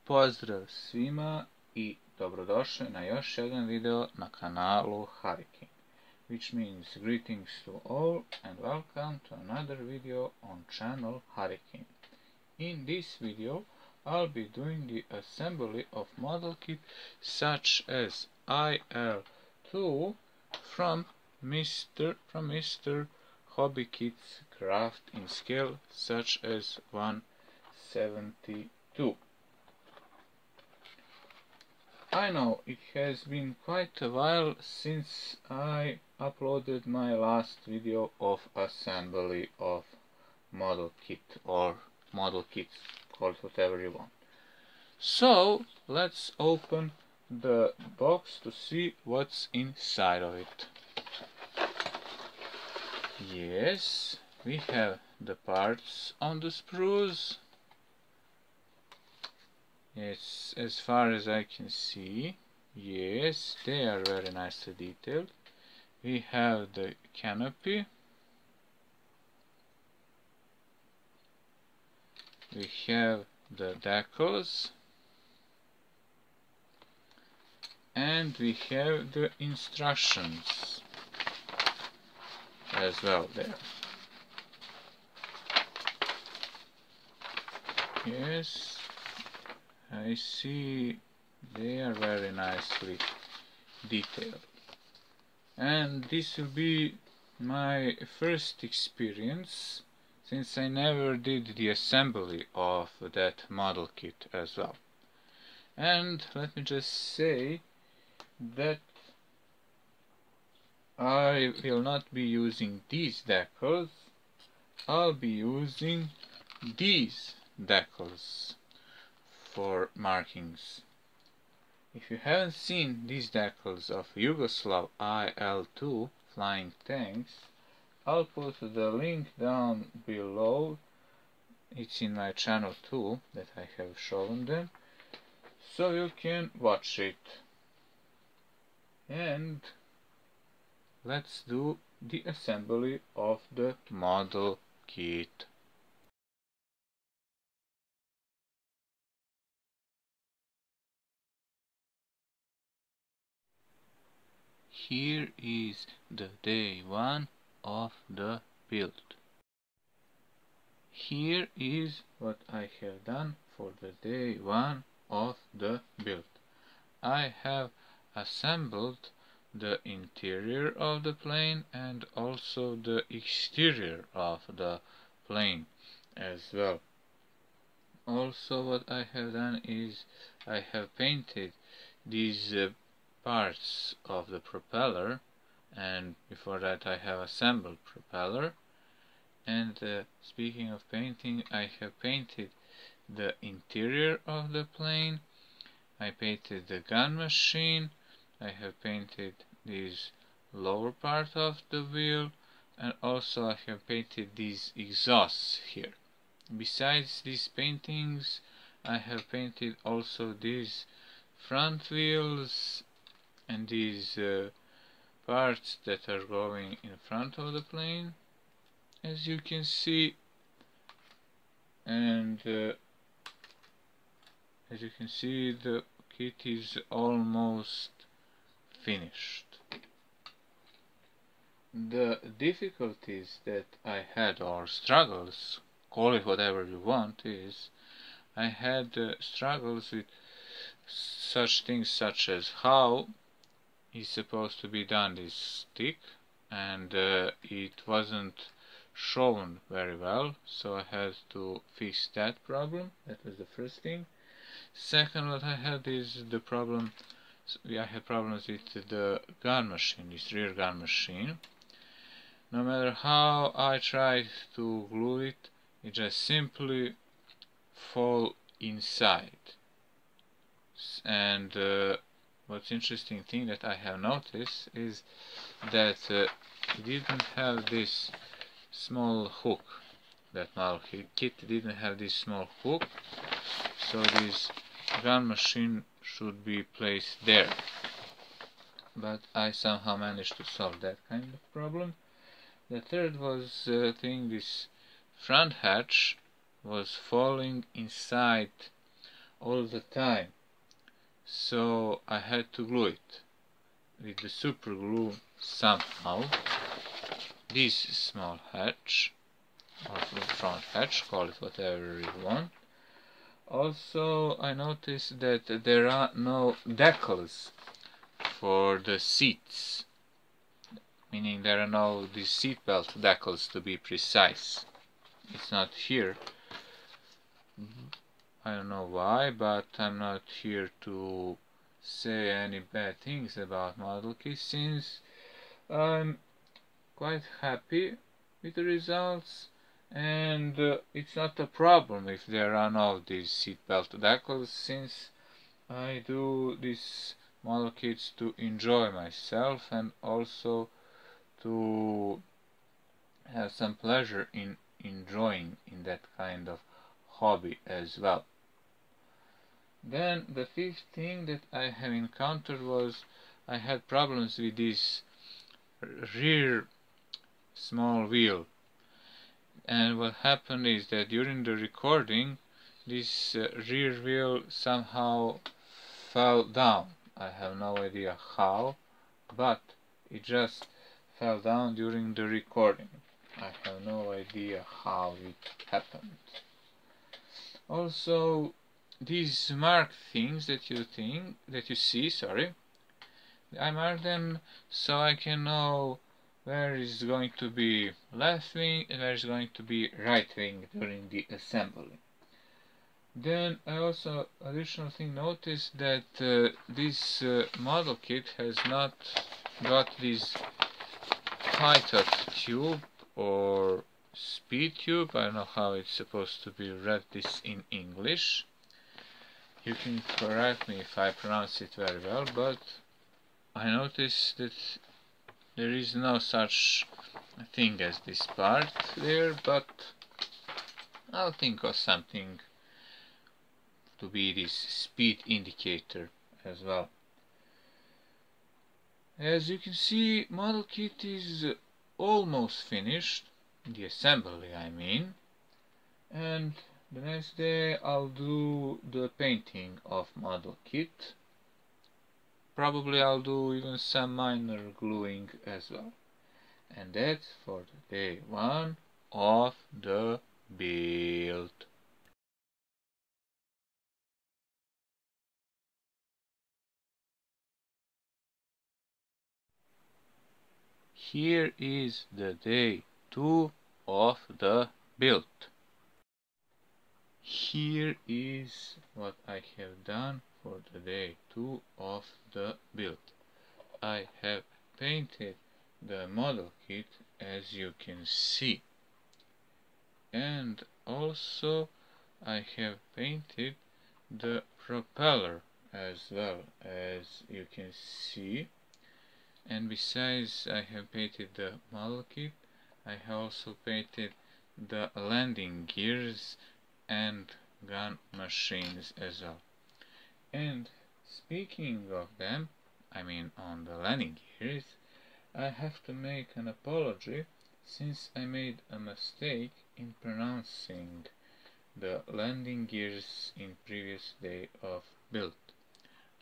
Pozdrav svima I dobrodošli na još jedan video na kanalu Harikejn, which means greetings to all and welcome to another video on channel Harikejn. In this video I'll be doing the assembly of model kit such as IL-2 from Mr. Hobby Kits craft in scale such as 1/72. I know it has been quite a while since I uploaded my last video of assembly of model kit or model kits, call it whatever you want. So let's open the box to see what's inside of it. Yes, we have the parts on the sprues. Yes, as far as I can see, yes, they are very nicely detailed. We have the canopy. We have the decals. And we have the instructions as well there. Yes, I see they are very nicely detailed. And this will be my first experience since I never did the assembly of that model kit as well. And let me just say that I will not be using these decals, I'll be using these decals for markings. If you haven't seen these decals of Yugoslav IL-2 flying tanks, I'll put the link down below. It's in my channel too that I have shown them, so you can watch it. And let's do the assembly of the model kit. Here is the day 1 of the build. Here is what I have done for the day 1 of the build. I have assembled the interior of the plane and also the exterior of the plane as well. Also what I have done is I have painted these parts of the propeller, and before that I have assembled propeller. And speaking of painting, I have painted the interior of the plane, I painted the gun machine, I have painted this lower part of the wheel, and also I have painted these exhausts here. Besides these paintings, I have painted also these front wheels and these parts that are going in front of the plane, as you can see. And as you can see, the kit is almost finished. The difficulties that I had, or struggles, call it whatever you want, is I had struggles with such things such as how is supposed to be done this stick, and it wasn't shown very well, so I had to fix that problem. That was the first thing. Second, what I had is the problem, I had problems with the gun machine, this rear gun machine. No matter how I tried to glue it, it just simply fall inside. And what's interesting thing that I have noticed is that it didn't have this small hook. That model kit didn't have this small hook, so this gun machine should be placed there. But I somehow managed to solve that kind of problem. The third was this front hatch was falling inside all the time, so I had to glue it with the super glue somehow. This small hatch, or front hatch, call it whatever you want. Also, I noticed that there are no decals for the seats, meaning there are no these seatbelt decals, to be precise. It's not here. I don't know why, but I'm not here to say any bad things about model kits, since I'm quite happy with the results, and it's not a problem if there are no these seatbelt decals, since I do these model kits to enjoy myself and also to have some pleasure in enjoying in that kind of hobby as well. Then the fifth thing that I have encountered was I had problems with this rear small wheel, and what happened is that during the recording this rear wheel somehow fell down. I have no idea how, but it just fell down during the recording. I have no idea how it happened. Also, these mark things that you see, I mark them so I can know where is going to be left wing and where is going to be right wing during the assembly. Then I also additional thing noticed that this model kit has not got this height of tube or speed tube. I don't know how it's supposed to be read this in English. You can correct me if I pronounce it very well, but I noticed that there is no such thing as this part there, but I'll think of something to be this speed indicator as well. As you can see, model kit is almost finished, the assembly I mean, and the next day I'll do the painting of model kit. Probably I'll do even some minor gluing as well. And that's for the day 1 of the build. Here is the day 2 of the build. Here is what I have done for the day 2 of the build. I have painted the model kit, as you can see, and also I have painted the propeller as well, as you can see. And besides I have painted the model kit, I have also painted the landing gears and gun machines as well. And speaking of them, I mean on the landing gears, I have to make an apology, since I made a mistake in pronouncing the landing gears in previous day of build.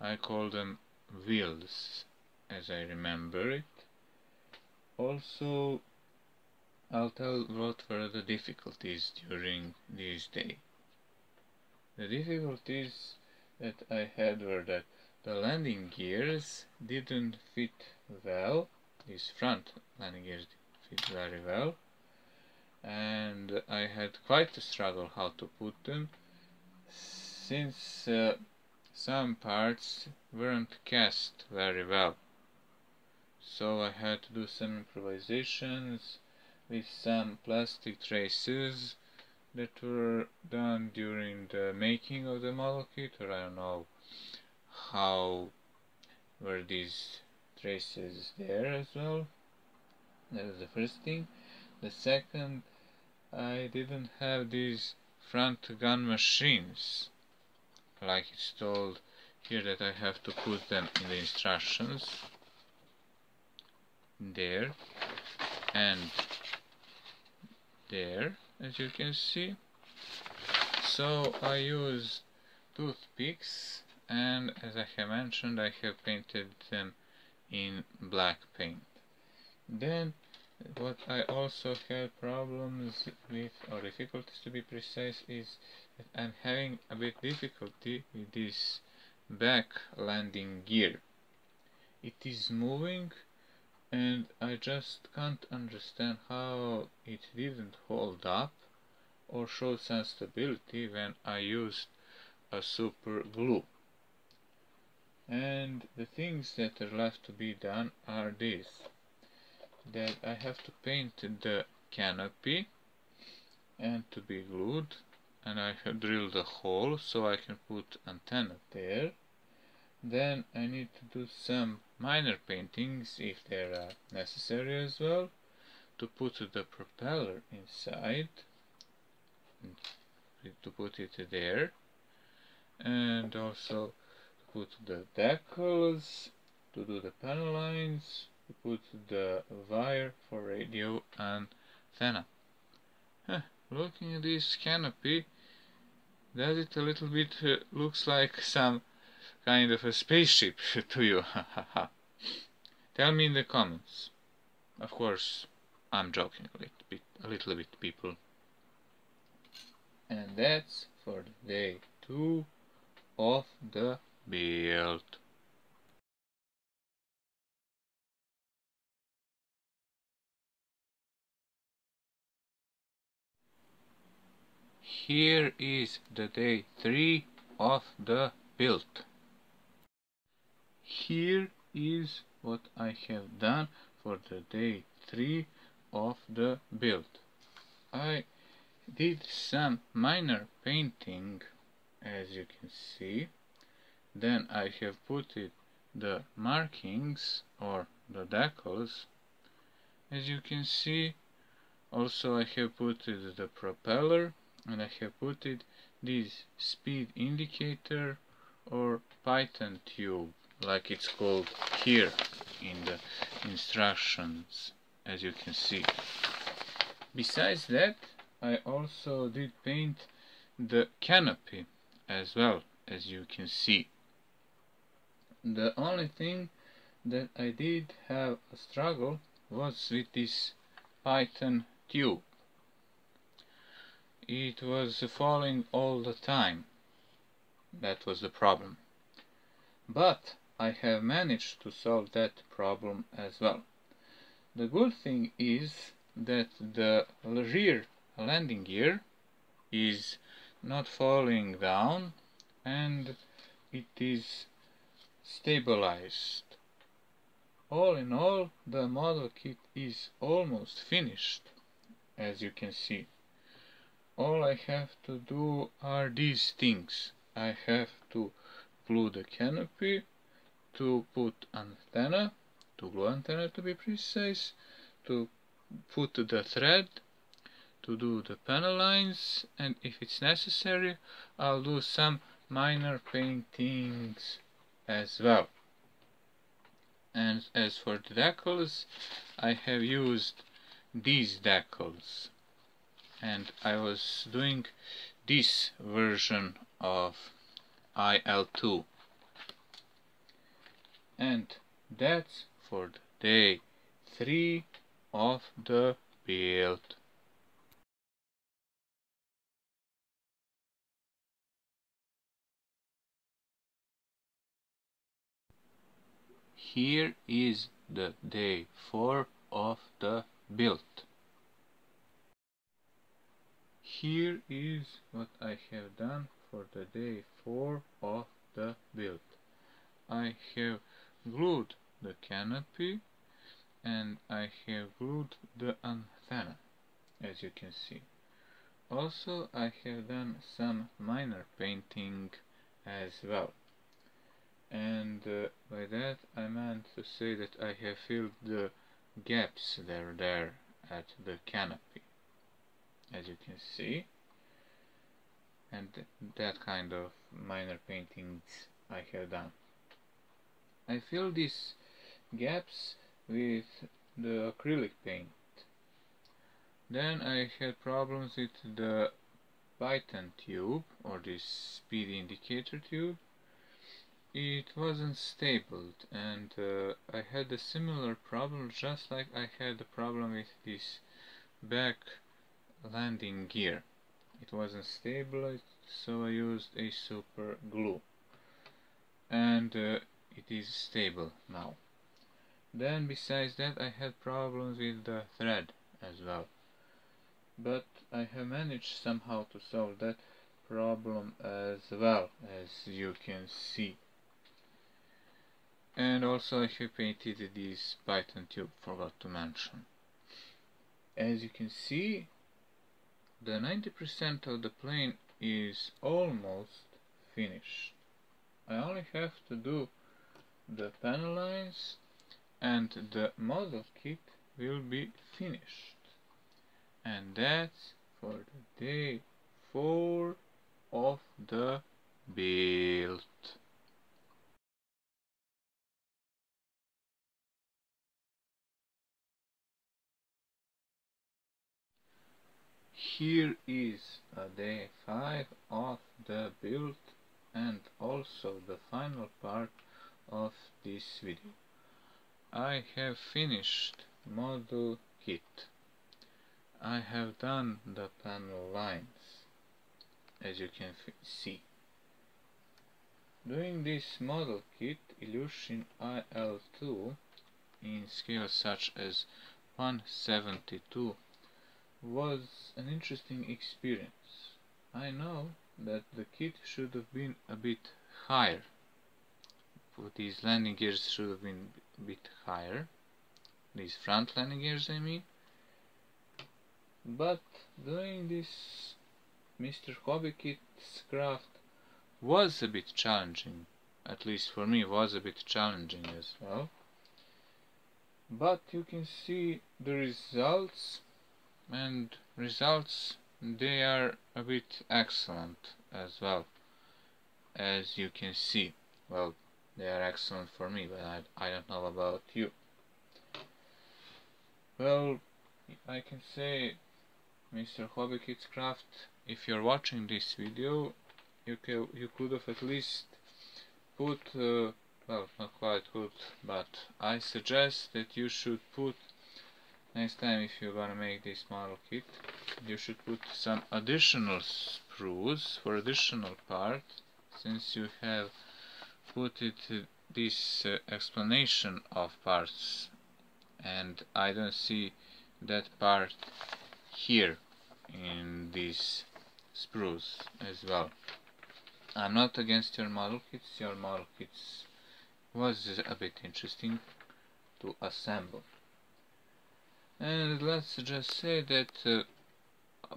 I call them wheels, as I remember it. Also, I'll tell what were the difficulties during this day. The difficulties that I had were that the landing gears didn't fit well. These front landing gears didn't fit very well, and I had quite a struggle how to put them, since some parts weren't cast very well. So I had to do some improvisations with some plastic traces that were done during the making of the model kit, or I don't know how were these traces there as well. That was the first thing. The second, I didn't have these front gun machines, like it's told here that I have to put them in the instructions, there and there, as you can see. So I used toothpicks, and as I have mentioned, I have painted them in black paint. Then what I also have problems with, or difficulties to be precise, is that I'm having a bit difficulty with this back landing gear. It is moving and I just can't understand how it didn't hold up or show some stability when I used a super glue. And the things that are left to be done are these: that I have to paint the canopy and to be glued, and I have drilled a hole so I can put antenna there. Then I need to do some minor paintings if they are necessary as well, to put the propeller inside, to put it there, and also to put the decals, to do the panel lines, to put the wire for radio antenna. Looking at this canopy, does it a little bit looks like some kind of a spaceship to you? Tell me in the comments. Of course, I'm joking a little bit, people. And that's for day 2 of the build. Here is the day 3 of the build. Here is what I have done for the day 3 of the build. I did some minor painting, as you can see. Then I have put the markings or the decals, as you can see. Also I have put the propeller, and I have put this speed indicator or Python tube, like it's called here in the instructions, as you can see. Besides that, I also did paint the canopy as well, as you can see. The only thing that I did have a struggle was with this Python tube. It was falling all the time. That was the problem. But I have managed to solve that problem as well. The good thing is that the rear landing gear is not falling down and it is stabilized. All in all, the model kit is almost finished, as you can see. All I have to do are these things. I have to glue the canopy, to put antenna, to glue antenna to be precise, to put the thread, to do the panel lines, and if it's necessary, I'll do some minor paintings as well. And as for the decals, I have used these decals, and I was doing this version of IL-2. And that's for the day 3 of the build. Here is the day 4 of the build. Here is what I have done for the day 4 of the build. I have glued the canopy and I have glued the antenna, as you can see. Also I have done some minor painting as well. And by that I meant to say that I have filled the gaps there at the canopy, as you can see, and that kind of minor paintings I have done. I filled these gaps with the acrylic paint. Then I had problems with the Python tube, or this speed indicator tube, it wasn't stable, and I had a similar problem, just like I had a problem with this back landing gear. It wasn't stable, so I used a super glue, and it is stable now. Then besides that, I had problems with the thread as well, but I have managed somehow to solve that problem as well, as you can see. And also I have painted this Python tube, forgot to mention. As you can see, the 90% of the plane is almost finished. I only have to do the panel lines and the model kit will be finished. And that's for the day 4 of the build. Here is day 5 of the build and also the final part of this video. I have finished model kit. I have done the panel lines, as you can see. Doing this model kit Iljušin IL-2 in scales such as 1/72 was an interesting experience. I know that the kit should have been a bit higher. These landing gears should have been a bit higher. These front landing gears, I mean. But doing this Mr. Hobby Kit's craft was a bit challenging. At least for me, was a bit challenging as well. But you can see the results, and results, they are a bit excellent as well, as you can see. Well, they are excellent for me, but I don't know about you. Well, I can say, Mr. Hobby Kit's Craft, if you're watching this video, you could have at least put, well, not quite good, but I suggest that you should put, next time if you're gonna make this model kit, you should put some additional sprues for additional parts, since you have put it this explanation of parts, and I don't see that part here in these sprues as well. I'm not against your model kits. Your model kits was a bit interesting to assemble. And let's just say that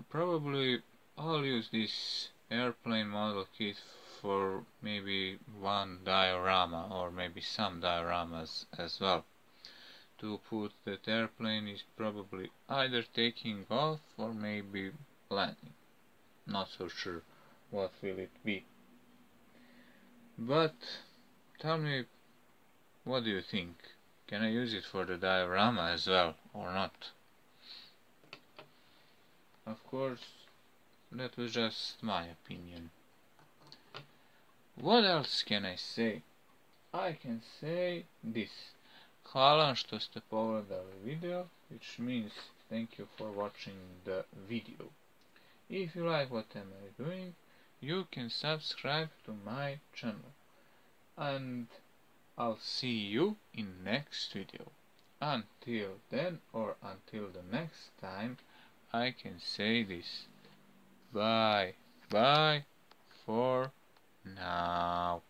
probably I'll use this airplane model kit for maybe one diorama, or maybe some dioramas as well. To put that airplane is probably either taking off or maybe landing. Not so sure what will it be. But tell me, what do you think? Can I use it for the diorama as well or not? Of course, that was just my opinion. What else can I say? I can say this. Hvala što ste pogledali video, which means thank you for watching the video. If you like what am I doing, you can subscribe to my channel. And I'll see you in next video. Until then, or until the next time, I can say this. Bye. Bye for now.